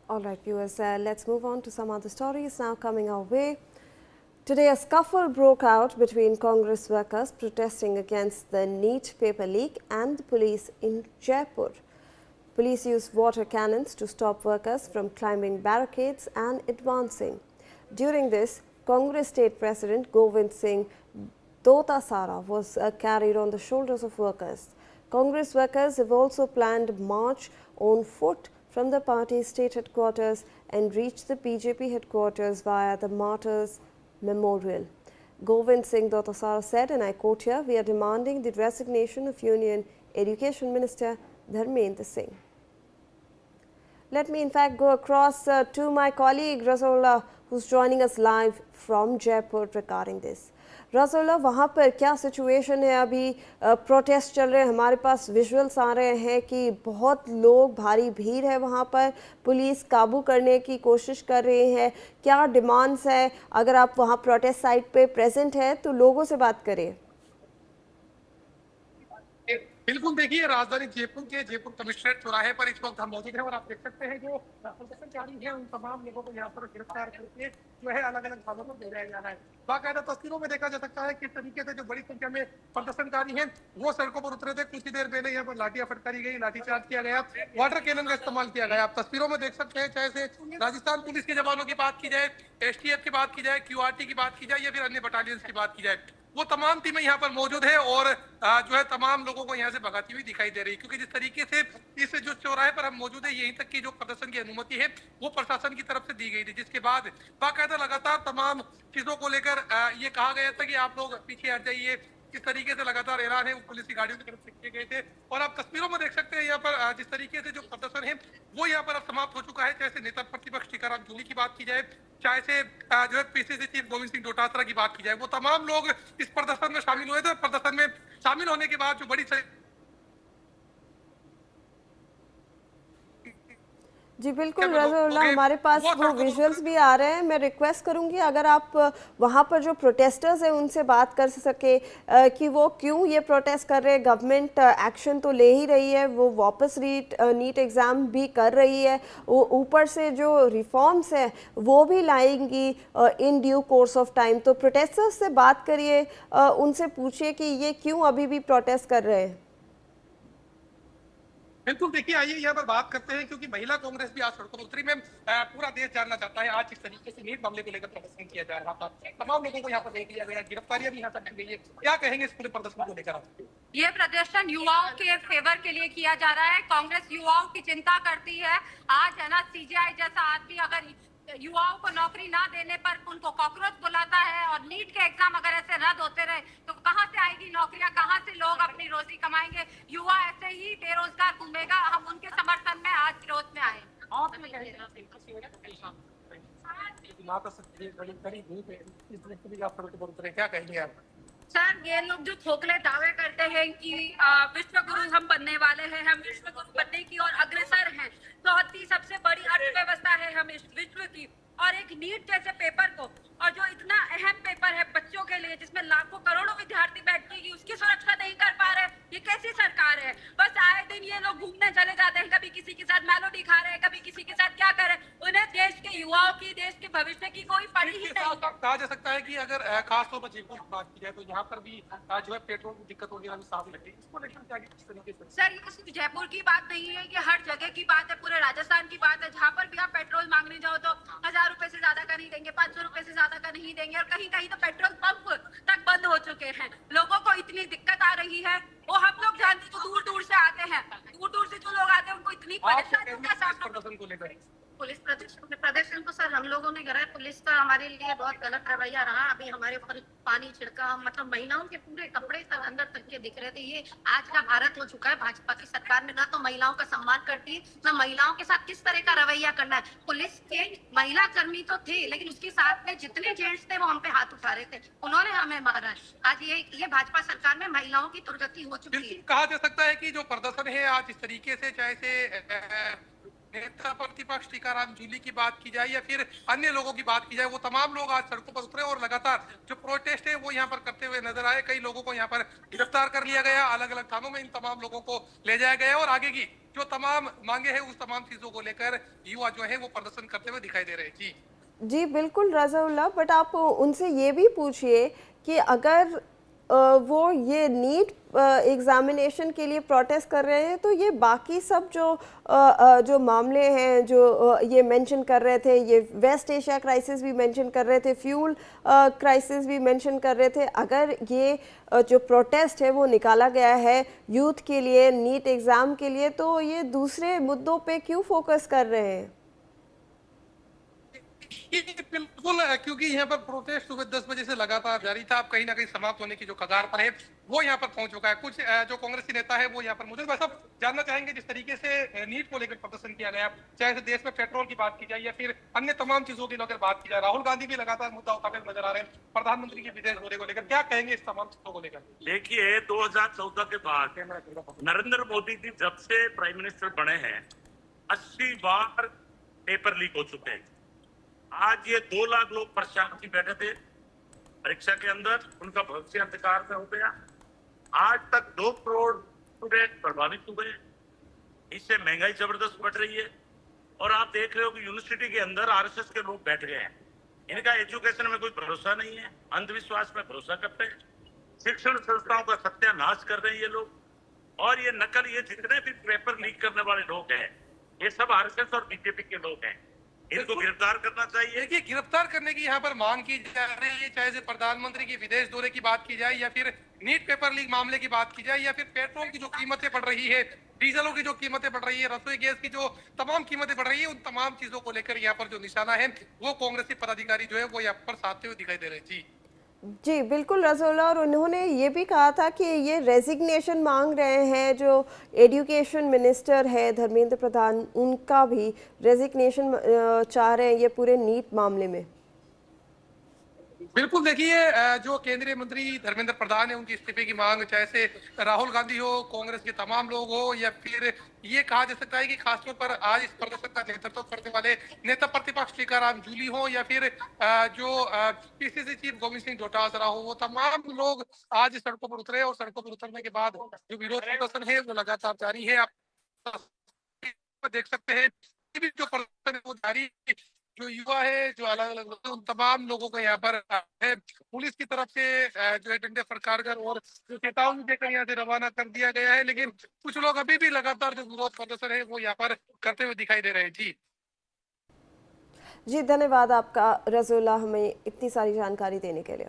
All right, viewers, let's move on to some other stories now coming our way. Today, a scuffle broke out between Congress workers protesting against the NEET paper leak and the police in Jaipur. Police used water cannons to stop workers from climbing barricades and advancing. During this, Congress State President Govind Singh Dotasara was carried on the shoulders of workers. Congress workers have also planned a march on foot from the party's state headquarters and reach the BJP headquarters via the Martyrs Memorial. Govind Singh Dotasara said, and I quote here, "We are demanding the resignation of Union Education Minister Dharmendra Singh." Let me in fact go across to my colleague Rasola, who's joining us live from Jaipur regarding this. रसोला, वहाँ पर क्या situation है? अभी protest चल रहे हैं, हमारे पास visuals आ रहे हैं कि बहुत लोग, भारी भीड़ है वहाँ पर, पुलिस काबू करने की कोशिश कर रही है। क्या डिमांड्स है? अगर आप वहाँ प्रोटेस्ट साइट पे प्रेजेंट है तो लोगों से बात करें। बिल्कुल, देखिए राजधानी जयपुर के जयपुर कमिश्नरेट चौराहे पर इस वक्त हम मौजूद हैं और आप देख सकते हैं जो प्रदर्शनकारी हैं उन तमाम लोगों को यहाँ पर गिरफ्तार करके जो है अलग अलग थानों पर भेजा जा रहा है। बाकायदा तस्वीरों में देखा जा सकता है किस तरीके से जो बड़ी संख्या में प्रदर्शनकारी हैं वो सड़कों पर उतरे थे। कुछ ही देर पहले यहाँ पर लाठियां फटकारी गई, लाठीचार्ज किया गया, वाटर कैनन का इस्तेमाल किया गया। आप तस्वीरों में देख सकते हैं, चाहे से राजस्थान पुलिस के जवानों की बात की जाए, एसटीएफ की बात की जाए, क्यूआरटी की बात की जाए या फिर अन्य बटालियंस की बात की जाए, वो तमाम टीमें यहाँ पर मौजूद है और जो है तमाम लोगों को यहाँ से भगाती हुई दिखाई दे रही है। क्योंकि जिस तरीके से इस जो चौराहे पर हम मौजूद है, यहीं तक की जो प्रदर्शन की अनुमति है वो प्रशासन की तरफ से दी गई थी, जिसके बाद बाकायदा लगातार तमाम चीजों को लेकर ये कहा गया था कि आप लोग पीछे हट जाइए। इस तरीके से लगातार ऐलान है वो पुलिस की गाड़ियों की तरफ से किए गए थे और आप तस्वीरों में देख सकते हैं यहाँ पर जिस तरीके से जो प्रदर्शन है वो यहाँ पर अब समाप्त हो चुका है। चाहे नेता प्रतिपक्ष टीकाराम जूली की बात की जाए, चाहे से जो है पीसीसी चीफ गोविंद सिंह डोटासरा की बात की जाए, वो तमाम लोग इस प्रदर्शन में शामिल हुए थे। प्रदर्शन में शामिल होने के बाद जो बड़ी जी बिल्कुल रज़ाउल्लाह, हमारे पास वो विजुअल्स भी आ रहे हैं। मैं रिक्वेस्ट करूंगी अगर आप वहाँ पर जो प्रोटेस्टर्स हैं उनसे बात कर सके कि वो क्यों ये प्रोटेस्ट कर रहे हैं। गवर्नमेंट एक्शन तो ले ही रही है, वो वापस नीट एग्ज़ाम भी कर रही है, वो ऊपर से जो रिफॉर्म्स है वो भी लाएंगी in due course of time. तो प्रोटेस्टर्स से बात करिए, उनसे पूछिए कि ये क्यों अभी भी प्रोटेस्ट कर रहे हैं। बिल्कुल, देखिए आइए यहाँ पर बात करते हैं क्योंकि महिला कांग्रेस भी आज सड़कों पर उतरी में पूरा देश जानना चाहता है आज किस तरीके से नीट मामले को लेकर प्रदर्शन किया जा रहा था। तमाम लोगों को यहाँ पर देख लिया गया, गिरफ्तारियां भी यहाँ तक की गई है। क्या कहेंगे इस पूरे प्रदर्शन को लेकर? ये प्रदर्शन युवाओं के फेवर के लिए किया जा रहा है। कांग्रेस युवाओं की चिंता करती है। आज है ना, सीजेआई जैसा आदमी अगर युवाओं को नौकरी ना देने पर उनको कॉकरोच बुलाता है और नीट के एग्जाम अगर ऐसे रद्द होते रहे तो कहां से आएगी नौकरियां, कहां से लोग अपनी रोजी कमाएंगे? युवा ऐसे ही बेरोजगार घूमेगा। हम उनके समर्थन में आज विरोध में आए। क्या कहेंगे आप? सर, ये लोग जो खोखले दावे करते हैं कि विश्व गुरु हम बनने वाले हैं, हम विश्व गुरु बनने की और अग्रसर हैं, चौथी सबसे बड़ी अर्थव्यवस्था है हम इस विश्व की, और एक नीट जैसे पेपर को, और जो इतना अहम पेपर है बच्चों के लिए जिसमें लाखों करोड़ों विद्यार्थी बैठेगी, उसकी सुरक्षा नहीं कर पा रहे। ये कैसी सरकार है? बस आए दिन ये लोग घूमने चले जाते हैं, कभी किसी के साथ मेलोडी खा रहे हैं, कभी किसी के साथ क्या कर रहे हैं। उन्हें देश के युवाओं की, देश के भविष्य की कोई पड़ी ही नहीं। कहा जा सकता है कि अगर खासतौर पर जयपुर की बात की जाए तो यहाँ पर भी जो है पेट्रोल की दिक्कत वगैरह भी साफ लग रही है। इसको लेकर क्या किस तरीके से? सर, ये सिर्फ जयपुर की बात नहीं है, ये हर जगह की बात है, पूरे राजस्थान की बात है। जहाँ पर भी आप पेट्रोल मांगने जाओ तो 1000 रुपए से ज्यादा का नहीं देंगे, 500 रुपए से ज्यादा का नहीं देंगे, और कहीं कहीं तो पेट्रोल पंप तक बंद हो चुके हैं। लोगों को इतनी दिक्कत आ रही है, वो हम लोग जानते जो दूर दूर से आते हैं, दूर दूर से जो लोग आते हैं उनको इतनी परेशानियों का सामना। पुलिस प्रदर्शन तो सर हम लोगों ने करा है। पुलिस का हमारे लिए बहुत गलत रवैया रहा। अभी हमारे ऊपर पानी छिड़का, मतलब महिलाओं के पूरे कपड़े तक अंदर तक के दिख रहे थे। ये आज का भारत हो चुका है। भाजपा की सरकार में ना तो महिलाओं का सम्मान करती है, ना महिलाओं के साथ किस तरह का रवैया करना है। पुलिस के महिला कर्मी तो थे, लेकिन उसके साथ में जितने जेंट्स थे वो हम पे हाथ उठा रहे थे, उन्होंने हमें मारा है। आज ये भाजपा सरकार में महिलाओं की दुर्गति हो चुकी है। कहा जा सकता है कि जो प्रदर्शन है आज इस तरीके से, चाहे से नेता प्रतिपक्ष टीकाराम जूली की बात की जाए या फिर अन्य लोगों की बात की जाए, वो तमाम लोग आज सड़कों पर उतरे और लगातार जो प्रोटेस्ट है वो यहाँ पर करते हुए नजर आए। कई लोगों को यहाँ पर गिरफ्तार कर लिया गया, अलग अलग थानों में इन तमाम लोगों को ले जाया गया और आगे की जो तमाम मांगे हैं उस तमाम चीजों को लेकर युवा जो है वो प्रदर्शन करते हुए दिखाई दे रहे हैं। जी जी बिल्कुल रज़ाउल्लाह, बट आप उनसे ये भी पूछिए कि अगर वो ये नीट एग्जामिनेशन के लिए प्रोटेस्ट कर रहे हैं तो ये बाकी सब जो मामले हैं जो ये मेंशन कर रहे थे, ये वेस्ट एशिया क्राइसिस भी मेंशन कर रहे थे, फ्यूल क्राइसिस भी मेंशन कर रहे थे, अगर ये जो प्रोटेस्ट है वो निकाला गया है यूथ के लिए, नीट एग्ज़ाम के लिए, तो ये दूसरे मुद्दों पे क्यों फोकस कर रहे हैं? ये बिल्कुल क्योंकि यहाँ पर प्रोटेस्ट सुबह 10 बजे से लगातार जारी था, अब कहीं ना कहीं समाप्त होने की जो कगार पर है वो यहाँ पर पहुंच चुका है। कुछ जो कांग्रेसी नेता है वो यहाँ पर मौजूद, बस अब जानना चाहेंगे जिस तरीके से नीट को लेकर प्रदर्शन किया गया, चाहे से देश में पेट्रोल की बात की जाए या फिर अन्य तमाम चीजों की लेकर बात की जाए, राहुल गांधी भी लगातार मुद्दा उठाते नजर आ रहे हैं प्रधानमंत्री के विदेश दौरे को लेकर, क्या कहेंगे इस तमाम चीजों को लेकर? देखिए 2014 के बाद नरेंद्र मोदी जी जब से प्राइम मिनिस्टर बने हैं 80 बार पेपर लीक हो चुके हैं। आज ये 2 लाख लोग परीक्षार्थी बैठे थे परीक्षा के अंदर, उनका भविष्य अंधकार में हो गया। आज तक 2 करोड़ स्टूडेंट प्रभावित हुए, इससे महंगाई जबरदस्त बढ़ रही है। और आप देख रहे हो कि यूनिवर्सिटी के अंदर आरएसएस के लोग बैठ गए हैं, इनका एजुकेशन में कोई भरोसा नहीं है, अंधविश्वास में भरोसा करते हैं, शिक्षण संस्थाओं का सत्यानाश कर रहे हैं ये लोग। और ये नकल, ये जितने भी पेपर लीक करने वाले लोग हैं ये सब आरएसएस और बीजेपी के लोग हैं, इनको गिरफ्तार करना चाहिए। देखिए गिरफ्तार करने की यहाँ पर मांग की जा रही है, चाहे से प्रधानमंत्री की विदेश दौरे की बात की जाए या फिर नीट पेपर लीक मामले की बात की जाए या फिर पेट्रोल की जो कीमतें बढ़ रही है, डीजलों की जो कीमतें बढ़ रही है, रसोई गैस की जो तमाम कीमतें बढ़ रही है, उन तमाम चीजों को लेकर यहाँ पर जो निशाना है वो कांग्रेसी पदाधिकारी जो है वो यहाँ पर साधते हुए दिखाई दे रहे हैं। जी जी बिल्कुल रज़ाउल्लाह, और उन्होंने ये भी कहा था कि ये रेजिग्नेशन मांग रहे हैं, जो एजुकेशन मिनिस्टर है धर्मेंद्र प्रधान, उनका भी रेजिग्नेशन चाह रहे हैं ये पूरे नीट मामले में। बिल्कुल देखिए जो केंद्रीय मंत्री धर्मेंद्र प्रधान है उनकी इस्तीफे की मांग, चाहे से राहुल गांधी हो, कांग्रेस के तमाम लोग हो या फिर ये कहा जा सकता है कि खासतौर पर आज इस प्रदर्शन का नेतृत्व करने वाले नेता प्रतिपक्ष टीकाराम जूली हो या फिर जो पीसीसी चीफ गोविंद सिंह डोटासरा हो, वो तमाम लोग आज सड़कों पर उतरे और सड़कों पर उतरने के बाद जो विरोध प्रदर्शन है वो लगातार जारी है। आप देख सकते हैं कि भी जो प्रदर्शन है वो जारी, जो युवा है, जो अलग अलग लोग हैं, उन तमाम लोगों को यहाँ पर है पुलिस की तरफ से जो है डंडे फटकारकर और जो चेतावनी देकर यहाँ से रवाना कर दिया गया है, लेकिन कुछ लोग अभी भी लगातार जो विरोध प्रदर्शन है वो यहाँ पर करते हुए दिखाई दे रहे हैं। जी जी धन्यवाद आपका रज़ाउल्लाह, हमें इतनी सारी जानकारी देने के लिए।